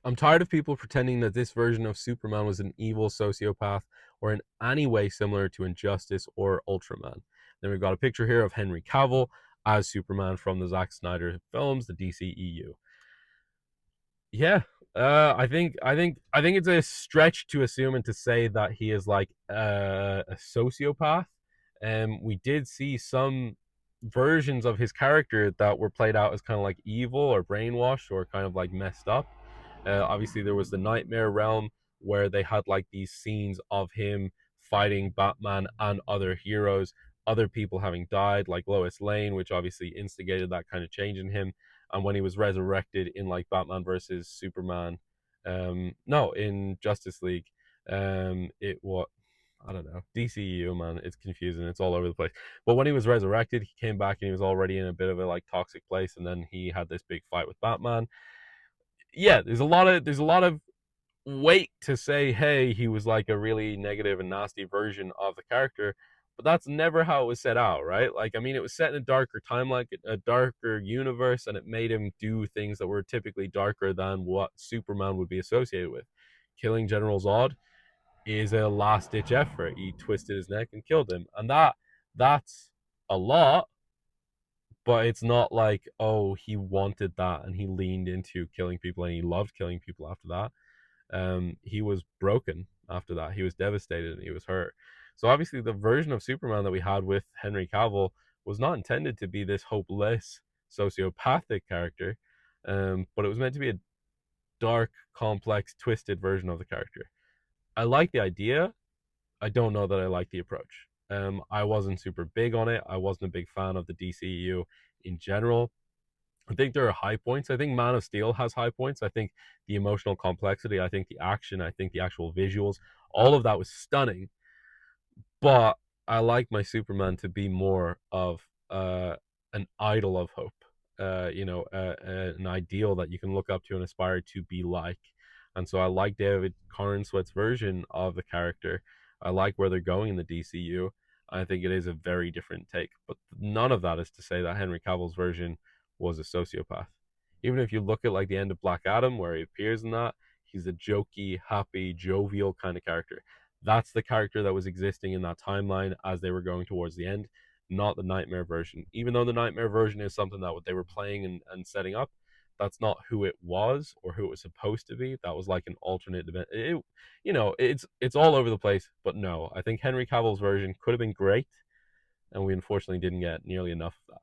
I'm tired of people pretending that this version of Superman was an evil sociopath or in any way similar to Injustice or Ultraman. Then we've got a picture here of Henry Cavill as Superman from the Zack Snyder films, the DCEU. Yeah, I think it's a stretch to assume and to say that he is like a sociopath. We did see some versions of his character that were played out as kind of like evil or brainwashed or kind of like messed up. Obviously, there was the Nightmare Realm where they had like these scenes of him fighting Batman and other heroes, other people having died, like Lois Lane, which obviously instigated that kind of change in him. And when he was resurrected in like Batman versus Superman, no, in Justice League, it what I don't know, DCU, man, it's confusing, it's all over the place. But when he was resurrected, he came back and he was already in a bit of a like toxic place, and then he had this big fight with Batman. Yeah, there's a lot of weight to say, hey, he was like a really negative and nasty version of the character, but that's never how it was set out, right? Like, I mean, it was set in a darker timeline, a darker universe, and it made him do things that were typically darker than what Superman would be associated with. Killing General Zod is a last ditch effort. He twisted his neck and killed him, and that's a lot, but it's not like, oh, he wanted that and he leaned into killing people and he loved killing people after that. He was broken after that. He was devastated and he was hurt. So obviously, the version of Superman that we had with Henry Cavill was not intended to be this hopeless sociopathic character, but it was meant to be a dark, complex, twisted version of the character. I like the idea. I don't know that I like the approach. I wasn't super big on it. I wasn't a big fan of the DCEU in general. I think there are high points. I think Man of Steel has high points. I think the emotional complexity, I think the action, I think the actual visuals, all of that was stunning. But I like my Superman to be more of an idol of hope, an ideal that you can look up to and aspire to be like. And so I like David Corenswet's version of the character. I like where they're going in the DCU. I think it is a very different take. But none of that is to say that Henry Cavill's version was a sociopath. Even if you look at like the end of Black Adam, where he appears in that, he's a jokey, happy, jovial kind of character. That's the character that was existing in that timeline as they were going towards the end, not the Nightmare version. Even though the Nightmare version is something that they were playing and setting up, that's not who it was or who it was supposed to be. That was like an alternate event. It's all over the place. But no, I think Henry Cavill's version could have been great, and we unfortunately didn't get nearly enough of that.